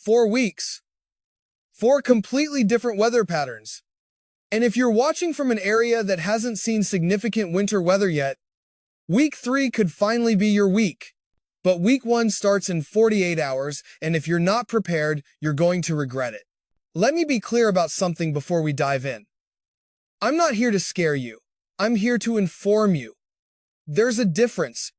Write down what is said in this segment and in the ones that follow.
4 weeks. 4 completely different weather patterns. And if you're watching from an area that hasn't seen significant winter weather yet, week 3 could finally be your week. But week 1 starts in 48 hours, and if you're not prepared, you're going to regret it. Let me be clear about something before we dive in. I'm not here to scare you. I'm here to inform you. There's a difference.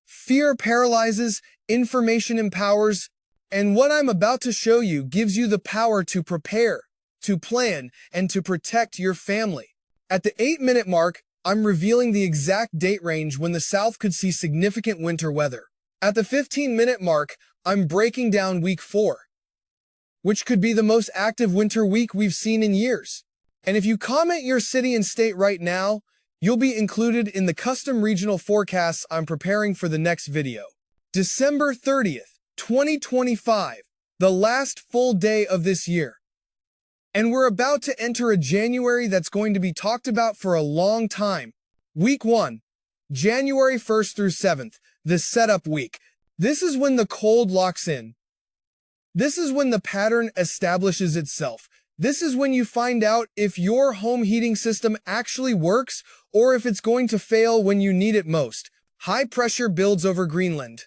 Fear paralyzes, information empowers, and what I'm about to show you gives you the power to prepare, to plan, and to protect your family. At the 8-minute mark, I'm revealing the exact date range when the South could see significant winter weather. At the 15-minute mark, I'm breaking down week 4, which could be the most active winter week we've seen in years. And if you comment your city and state right now, you'll be included in the custom regional forecasts I'm preparing for the next video. December 30th, 2025, the last full day of this year. And we're about to enter a January that's going to be talked about for a long time. Week 1, January 1st through 7th, the setup week. This is when the cold locks in. This is when the pattern establishes itself. This is when you find out if your home heating system actually works or if it's going to fail when you need it most. High pressure builds over Greenland.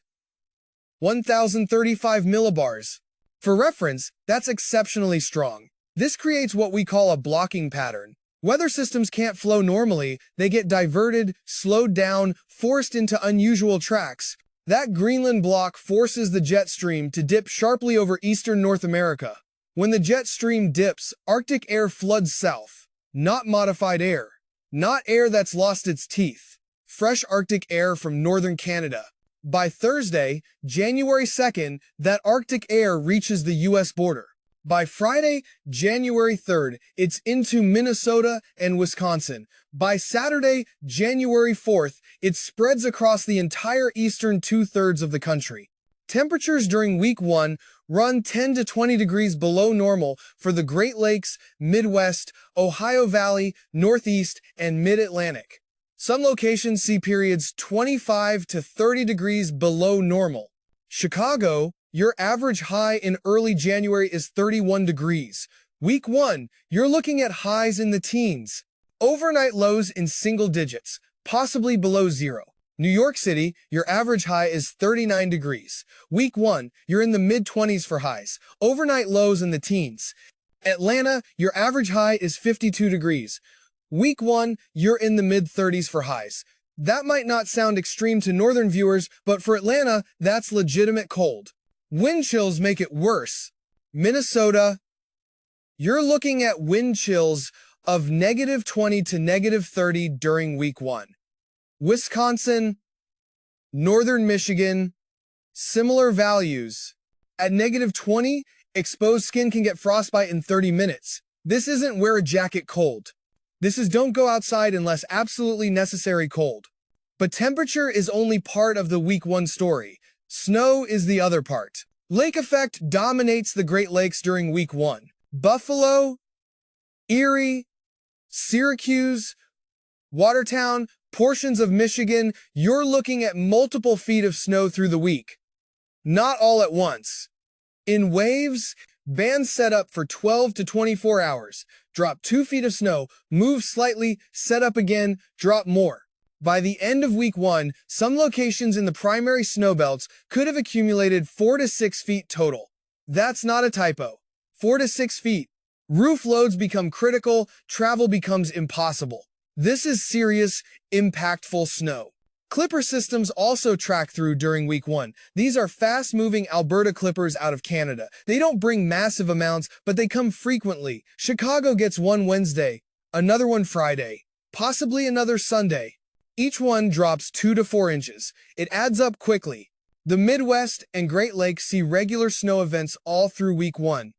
1,035 millibars. For reference, that's exceptionally strong. This creates what we call a blocking pattern. Weather systems can't flow normally, they get diverted, slowed down, forced into unusual tracks. That Greenland block forces the jet stream to dip sharply over eastern North America. When the jet stream dips, Arctic air floods south. Not modified air. Not air that's lost its teeth. Fresh Arctic air from northern Canada. By Thursday, January 2nd, that Arctic air reaches the U.S. border. By Friday, January 3rd, it's into Minnesota and Wisconsin. By Saturday, January 4th, it spreads across the entire eastern 2/3 of the country. Temperatures during week 1 run 10 to 20 degrees below normal for the Great Lakes, Midwest, Ohio Valley, Northeast, and Mid-Atlantic. Some locations see periods 25 to 30 degrees below normal. Chicago, your average high in early January is 31 degrees. Week 1, you're looking at highs in the teens. Overnight lows in single digits, possibly below 0. New York City, your average high is 39 degrees. Week 1, you're in the mid-20s for highs. Overnight lows in the teens. Atlanta, your average high is 52 degrees. Week 1, you're in the mid-30s for highs. That might not sound extreme to northern viewers, but for Atlanta, that's legitimate cold. Wind chills make it worse. Minnesota, you're looking at wind chills of -20 to -30 during week 1. Wisconsin, northern Michigan, similar values. At -20, exposed skin can get frostbite in 30 minutes. This isn't wear a jacket cold. This is don't go outside unless absolutely necessary cold. But temperature is only part of the week 1 story. Snow is the other part. Lake effect dominates the Great Lakes during week 1. Buffalo, Erie, Syracuse, Watertown, portions of Michigan, you're looking at multiple feet of snow through the week. Not all at once. In waves, bands set up for 12 to 24 hours, drop 2 feet of snow, move slightly, set up again, drop more. By the end of week 1, some locations in the primary snowbelts could have accumulated 4 to 6 feet total. That's not a typo. 4 to 6 feet. Roof loads become critical, travel becomes impossible. This is serious, impactful snow. Clipper systems also track through during week 1. These are fast-moving Alberta clippers out of Canada. They don't bring massive amounts, but they come frequently. Chicago gets one Wednesday, another one Friday, possibly another Sunday. Each one drops 2 to 4 inches. It adds up quickly. The Midwest and Great Lakes see regular snow events all through week 1.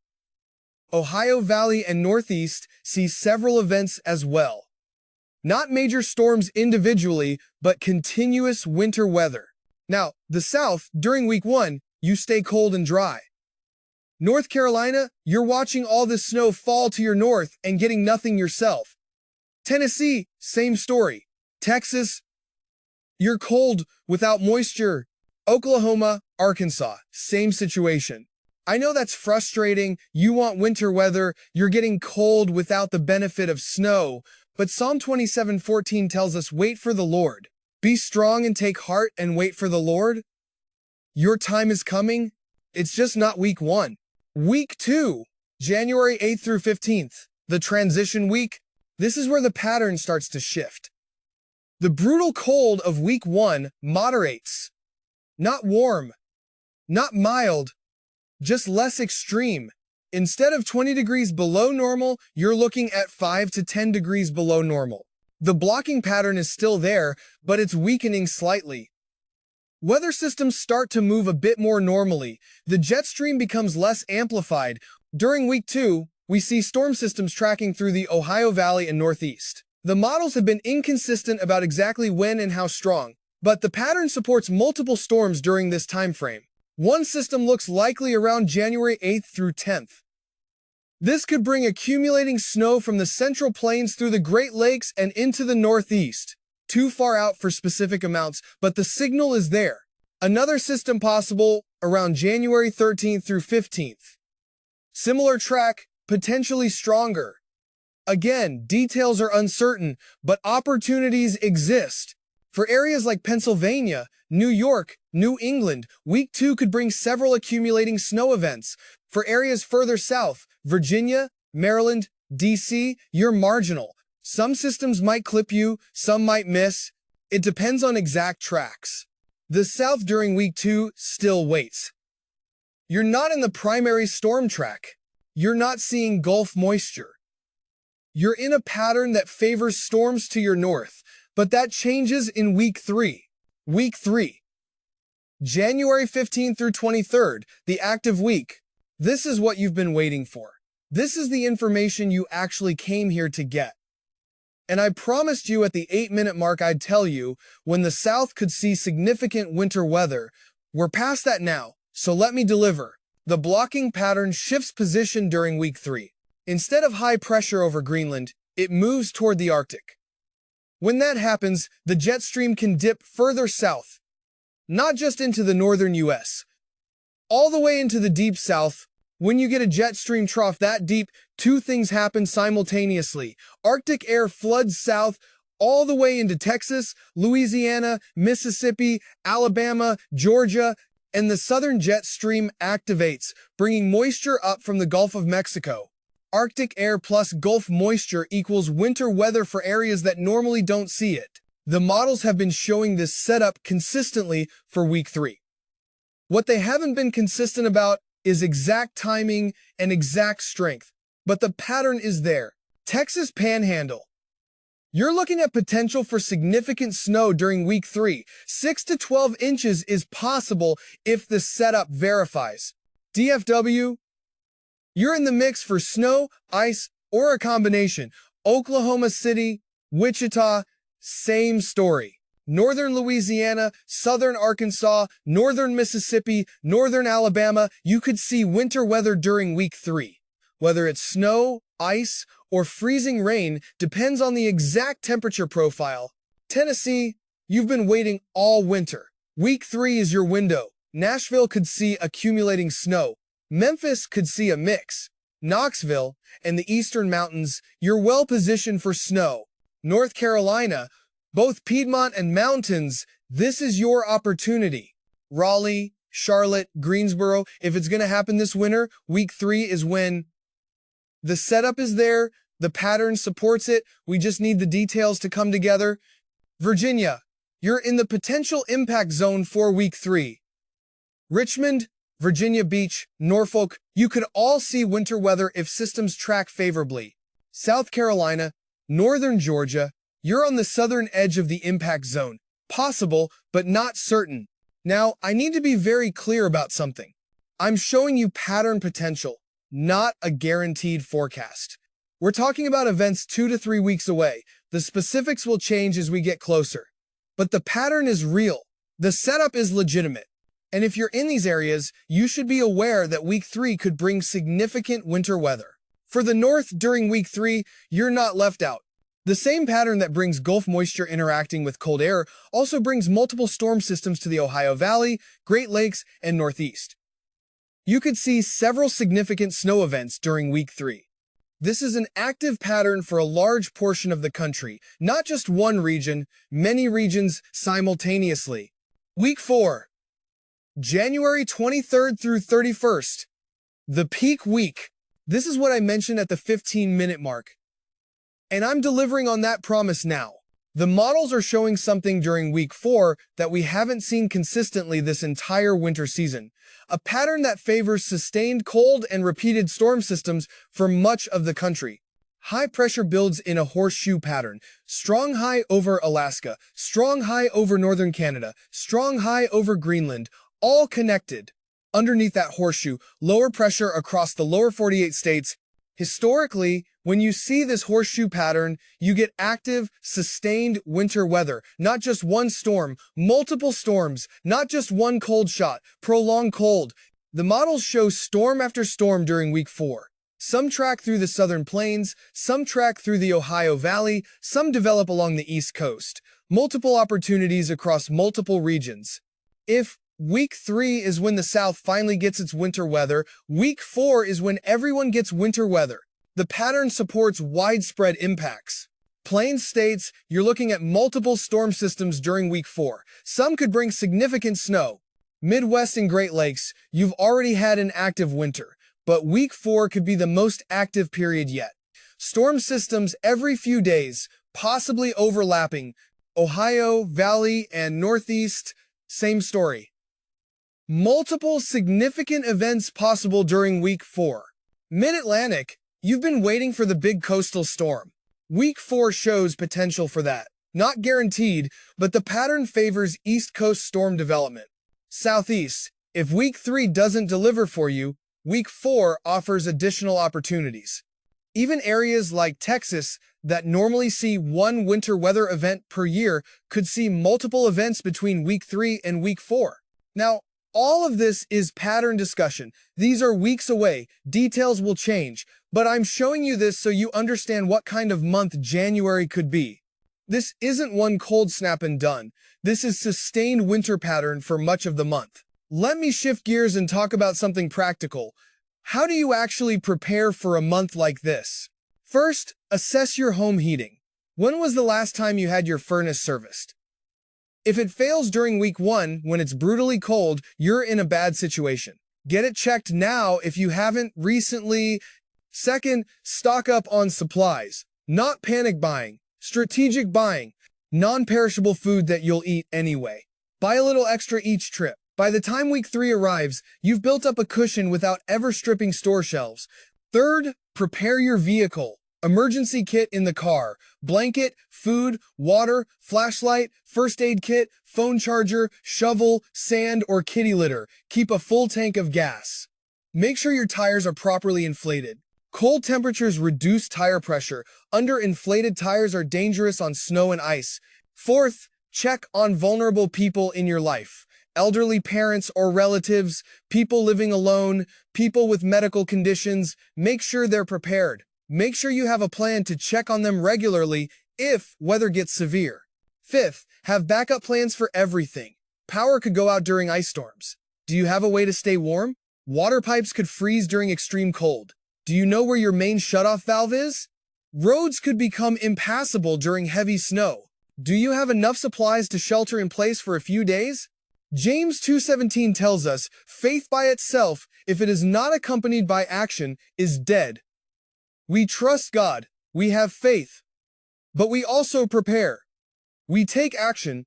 Ohio Valley and Northeast see several events as well. Not major storms individually, but continuous winter weather. Now, the South, during week 1, you stay cold and dry. North Carolina, you're watching all this snow fall to your north and getting nothing yourself. Tennessee, same story. Texas, you're cold without moisture. Oklahoma, Arkansas, same situation. I know that's frustrating. You want winter weather. You're getting cold without the benefit of snow. But Psalm 27:14 tells us, wait for the Lord. Be strong and take heart and wait for the Lord. Your time is coming. It's just not week 1. Week 2, January 8th through 15th, the transition week. This is where the pattern starts to shift. The brutal cold of week 1 moderates. Not warm, not mild, just less extreme. Instead of 20 degrees below normal, you're looking at 5 to 10 degrees below normal. The blocking pattern is still there, but it's weakening slightly. Weather systems start to move a bit more normally. The jet stream becomes less amplified. During week 2, we see storm systems tracking through the Ohio Valley and Northeast. The models have been inconsistent about exactly when and how strong, but the pattern supports multiple storms during this time frame. One system looks likely around January 8th through 10th. This could bring accumulating snow from the Central Plains through the Great Lakes and into the Northeast. Too far out for specific amounts, but the signal is there. Another system possible around January 13th through 15th. Similar track, potentially stronger. Again, details are uncertain, but opportunities exist. For areas like Pennsylvania, New York, New England, week 2 could bring several accumulating snow events. For areas further south, Virginia, Maryland, D.C., you're marginal. Some systems might clip you, some might miss. It depends on exact tracks. The South during week 2 still waits. You're not in the primary storm track. You're not seeing Gulf moisture. You're in a pattern that favors storms to your north, but that changes in week 3. Week 3. January 15th through 23rd, the active week. This is what you've been waiting for. This is the information you actually came here to get. And I promised you at the 8-minute mark I'd tell you when the South could see significant winter weather. We're past that now, so let me deliver. The blocking pattern shifts position during week 3. Instead of high pressure over Greenland, it moves toward the Arctic. When that happens, the jet stream can dip further south, not just into the northern U.S., all the way into the deep south. When you get a jet stream trough that deep, 2 things happen simultaneously. Arctic air floods south all the way into Texas, Louisiana, Mississippi, Alabama, Georgia, and the southern jet stream activates, bringing moisture up from the Gulf of Mexico. Arctic air plus Gulf moisture equals winter weather for areas that normally don't see it. The models have been showing this setup consistently for week 3. What they haven't been consistent about is exact timing and exact strength, but the pattern is there. Texas Panhandle. You're looking at potential for significant snow during week 3. 6 to 12 inches is possible if the setup verifies. DFW. You're in the mix for snow, ice, or a combination. Oklahoma City, Wichita, same story. Northern Louisiana, southern Arkansas, northern Mississippi, northern Alabama, you could see winter weather during week 3. Whether it's snow, ice, or freezing rain depends on the exact temperature profile. Tennessee, you've been waiting all winter. Week 3 is your window. Nashville could see accumulating snow. Memphis could see a mix. Knoxville and the eastern mountains, you're well positioned for snow. North Carolina, both Piedmont and mountains, this is your opportunity. Raleigh, Charlotte, Greensboro, if it's going to happen this winter, week 3 is when the setup is there, the pattern supports it, we just need the details to come together. Virginia, you're in the potential impact zone for week 3. Richmond, Virginia Beach, Norfolk, you could all see winter weather if systems track favorably. South Carolina, northern Georgia, you're on the southern edge of the impact zone. Possible, but not certain. Now, I need to be very clear about something. I'm showing you pattern potential, not a guaranteed forecast. We're talking about events 2 to 3 weeks away. The specifics will change as we get closer. But the pattern is real. The setup is legitimate. And if you're in these areas, you should be aware that week 3 could bring significant winter weather. For the north during week 3, you're not left out. The same pattern that brings Gulf moisture interacting with cold air also brings multiple storm systems to the Ohio Valley, Great Lakes, and Northeast. You could see several significant snow events during week 3. This is an active pattern for a large portion of the country, not just one region, many regions simultaneously. Week 4, January 23rd through 31st, the peak week. This is what I mentioned at the 15-minute mark. And I'm delivering on that promise now. The models are showing something during week 4 that we haven't seen consistently this entire winter season. A pattern that favors sustained cold and repeated storm systems for much of the country. High pressure builds in a horseshoe pattern. Strong high over Alaska, strong high over northern Canada, strong high over Greenland, all connected. Underneath that horseshoe, lower pressure across the lower 48 states. Historically, when you see this horseshoe pattern, you get active, sustained winter weather. Not just one storm, multiple storms, not just one cold shot, prolonged cold. The models show storm after storm during week 4. Some track through the southern plains, some track through the Ohio Valley, some develop along the East Coast. Multiple opportunities across multiple regions. If week 3 is when the South finally gets its winter weather, week 4 is when everyone gets winter weather. The pattern supports widespread impacts. Plains states, you're looking at multiple storm systems during week 4. Some could bring significant snow. Midwest and Great Lakes, you've already had an active winter, but week 4 could be the most active period yet. Storm systems every few days, possibly overlapping. Ohio, Valley, and Northeast, same story. Multiple significant events possible during week 4. Mid-Atlantic, you've been waiting for the big coastal storm. Week 4 shows potential for that. Not guaranteed, but the pattern favors East Coast storm development. Southeast, if week 3 doesn't deliver for you, week 4 offers additional opportunities. Even areas like Texas that normally see one winter weather event per year could see multiple events between week 3 and week 4. Now, all of this is pattern discussion. These are weeks away. Details will change. But I'm showing you this so you understand what kind of month January could be. This isn't one cold snap and done. This is sustained winter pattern for much of the month. Let me shift gears and talk about something practical. How do you actually prepare for a month like this? First, assess your home heating. When was the last time you had your furnace serviced? If it fails during week 1, when it's brutally cold, you're in a bad situation. Get it checked now if you haven't recently. Second, stock up on supplies. Not panic buying, strategic buying. Non-perishable food that you'll eat anyway. Buy a little extra each trip. By the time week 3 arrives, you've built up a cushion without ever stripping store shelves. Third, prepare your vehicle. Emergency kit in the car, blanket, food, water, flashlight, first aid kit, phone charger, shovel, sand, or kitty litter. Keep a full tank of gas. Make sure your tires are properly inflated. Cold temperatures reduce tire pressure. Underinflated tires are dangerous on snow and ice. Fourth, check on vulnerable people in your life. Elderly parents or relatives, people living alone, people with medical conditions. Make sure they're prepared. Make sure you have a plan to check on them regularly if weather gets severe. Fifth, have backup plans for everything. Power could go out during ice storms. Do you have a way to stay warm? Water pipes could freeze during extreme cold. Do you know where your main shutoff valve is? Roads could become impassable during heavy snow. Do you have enough supplies to shelter in place for a few days? James 2:17 tells us, faith by itself, if it is not accompanied by action, is dead. We trust God, we have faith, but we also prepare. We take action.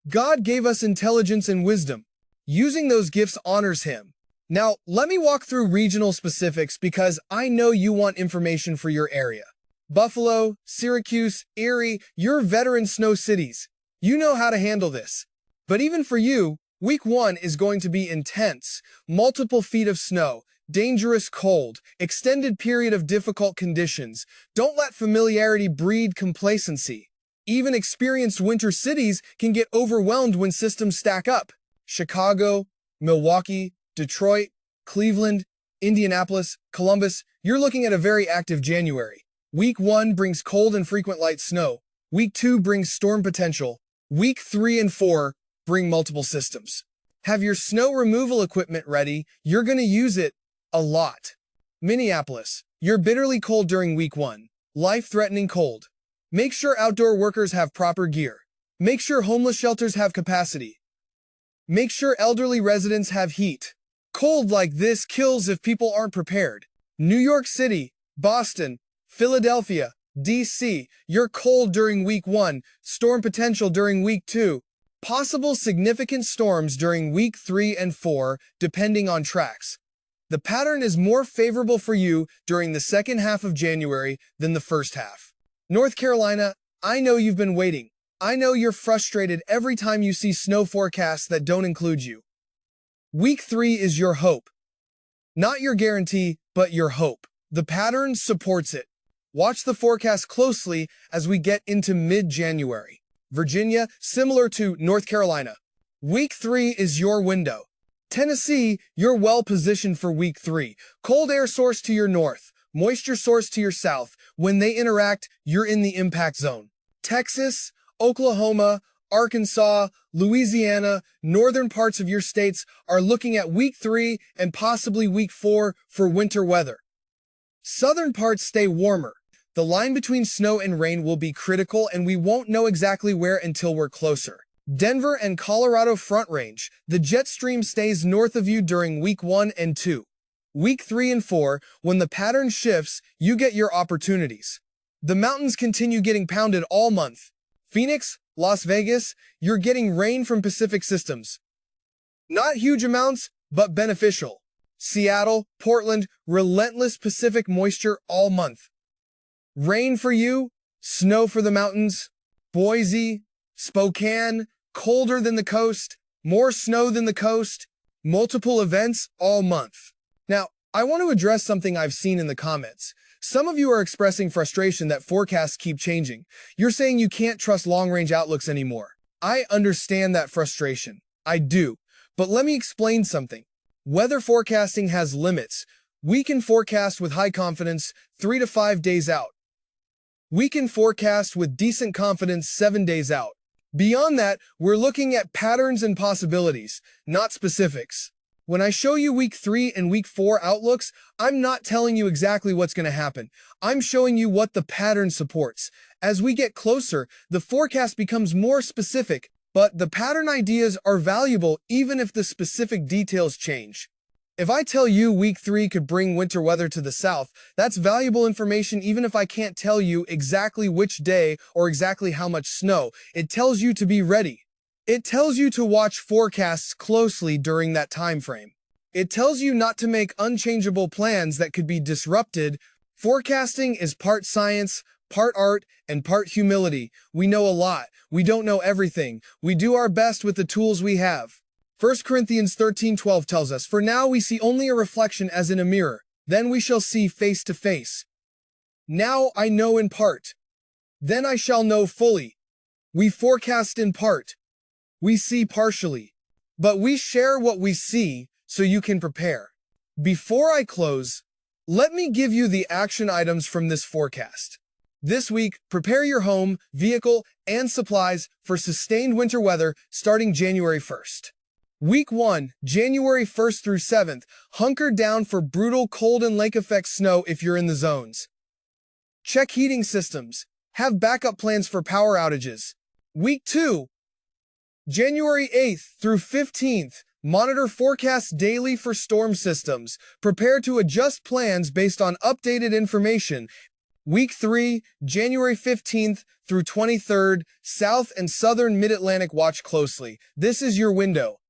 God gave us intelligence and wisdom. Using those gifts honors Him. Now, let me walk through regional specifics because I know you want information for your area. Buffalo, Syracuse, Erie, your veteran snow cities. You know how to handle this. But even for you, week 1 is going to be intense. Multiple feet of snow. Dangerous cold, extended period of difficult conditions. Don't let familiarity breed complacency. Even experienced winter cities can get overwhelmed when systems stack up. Chicago, Milwaukee, Detroit, Cleveland, Indianapolis, Columbus, you're looking at a very active January. Week 1 brings cold and frequent light snow. Week 2 brings storm potential. Week 3 and 4 bring multiple systems. Have your snow removal equipment ready. You're going to use it a lot. Minneapolis, you're bitterly cold during week 1. Life-threatening cold. Make sure outdoor workers have proper gear. Make sure homeless shelters have capacity. Make sure elderly residents have heat. Cold like this kills if people aren't prepared. New York City, Boston, Philadelphia, D.C., you're cold during week 1, storm potential during week 2, possible significant storms during week 3 and 4, depending on tracks. The pattern is more favorable for you during the second half of January than the first half. North Carolina, I know you've been waiting. I know you're frustrated every time you see snow forecasts that don't include you. Week 3 is your hope. Not your guarantee, but your hope. The pattern supports it. Watch the forecast closely as we get into mid-January. Virginia, similar to North Carolina. Week 3 is your window. Tennessee, you're well positioned for week 3. Cold air source to your north, moisture source to your south. When they interact, you're in the impact zone. Texas, Oklahoma, Arkansas, Louisiana, northern parts of your states are looking at week 3 and possibly week 4 for winter weather. Southern parts stay warmer. The line between snow and rain will be critical, and we won't know exactly where until we're closer. Denver and Colorado Front Range, the jet stream stays north of you during week 1 and 2. Week 3 and 4, when the pattern shifts, you get your opportunities. The mountains continue getting pounded all month. Phoenix, Las Vegas, you're getting rain from Pacific systems. Not huge amounts, but beneficial. Seattle, Portland, relentless Pacific moisture all month. Rain for you, snow for the mountains. Boise, Spokane, colder than the coast, more snow than the coast, multiple events all month. Now, I want to address something I've seen in the comments. Some of you are expressing frustration that forecasts keep changing. You're saying you can't trust long-range outlooks anymore. I understand that frustration. I do. But let me explain something. Weather forecasting has limits. We can forecast with high confidence 3 to 5 days out. We can forecast with decent confidence 7 days out. Beyond that, we're looking at patterns and possibilities, not specifics. When I show you week 3 and week 4 outlooks, I'm not telling you exactly what's going to happen. I'm showing you what the pattern supports. As we get closer, the forecast becomes more specific, but the pattern ideas are valuable even if the specific details change. If I tell you week 3 could bring winter weather to the south, that's valuable information even if I can't tell you exactly which day or exactly how much snow. It tells you to be ready. It tells you to watch forecasts closely during that time frame. It tells you not to make unchangeable plans that could be disrupted. Forecasting is part science, part art, and part humility. We know a lot. We don't know everything. We do our best with the tools we have. 1 Corinthians 13:12 tells us, "For now we see only a reflection as in a mirror. Then we shall see face to face. Now I know in part. Then I shall know fully." We forecast in part. We see partially. But we share what we see so you can prepare. Before I close, let me give you the action items from this forecast. This week, prepare your home, vehicle, and supplies for sustained winter weather starting January 1st. Week 1, January 1st through 7th, hunker down for brutal cold and lake effect snow if you're in the zones. Check heating systems. Have backup plans for power outages. Week 2, January 8th through 15th, monitor forecasts daily for storm systems. Prepare to adjust plans based on updated information. Week 3, January 15th through 23rd, South and Southern Mid-Atlantic watch closely. This is your window.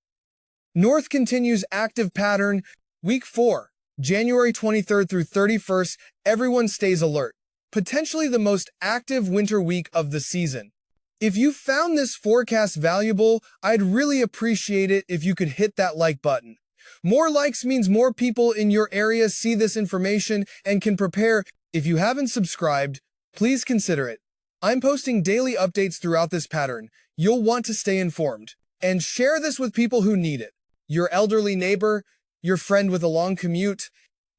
North continues active pattern. Week 4, January 23rd through 31st, everyone stays alert. Potentially the most active winter week of the season. If you found this forecast valuable, I'd really appreciate it if you could hit that like button. More likes means more people in your area see this information and can prepare. If you haven't subscribed, please consider it. I'm posting daily updates throughout this pattern. You'll want to stay informed. And share this with people who need it. Your elderly neighbor, your friend with a long commute,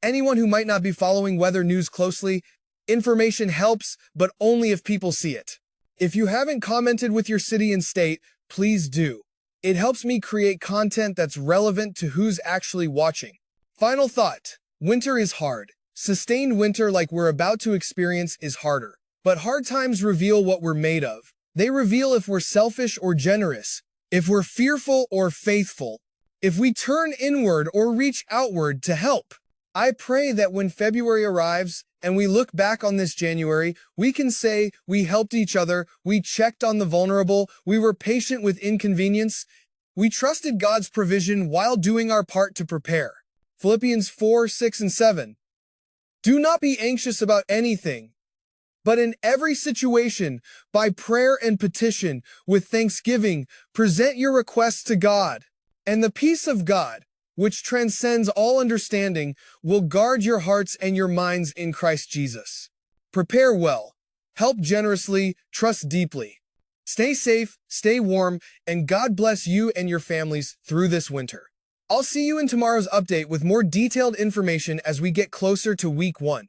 anyone who might not be following weather news closely. Information helps, but only if people see it. If you haven't commented with your city and state, please do. It helps me create content that's relevant to who's actually watching. Final thought. Winter is hard. Sustained winter like we're about to experience is harder. But hard times reveal what we're made of. They reveal if we're selfish or generous, if we're fearful or faithful, if we turn inward or reach outward to help. I pray that when February arrives and we look back on this January, we can say we helped each other, we checked on the vulnerable, we were patient with inconvenience, we trusted God's provision while doing our part to prepare. Philippians 4, 6, and 7. Do not be anxious about anything, but in every situation, by prayer and petition, with thanksgiving, present your requests to God. And the peace of God, which transcends all understanding, will guard your hearts and your minds in Christ Jesus. Prepare well, help generously, trust deeply. Stay safe, stay warm, and God bless you and your families through this winter. I'll see you in tomorrow's update with more detailed information as we get closer to week 1.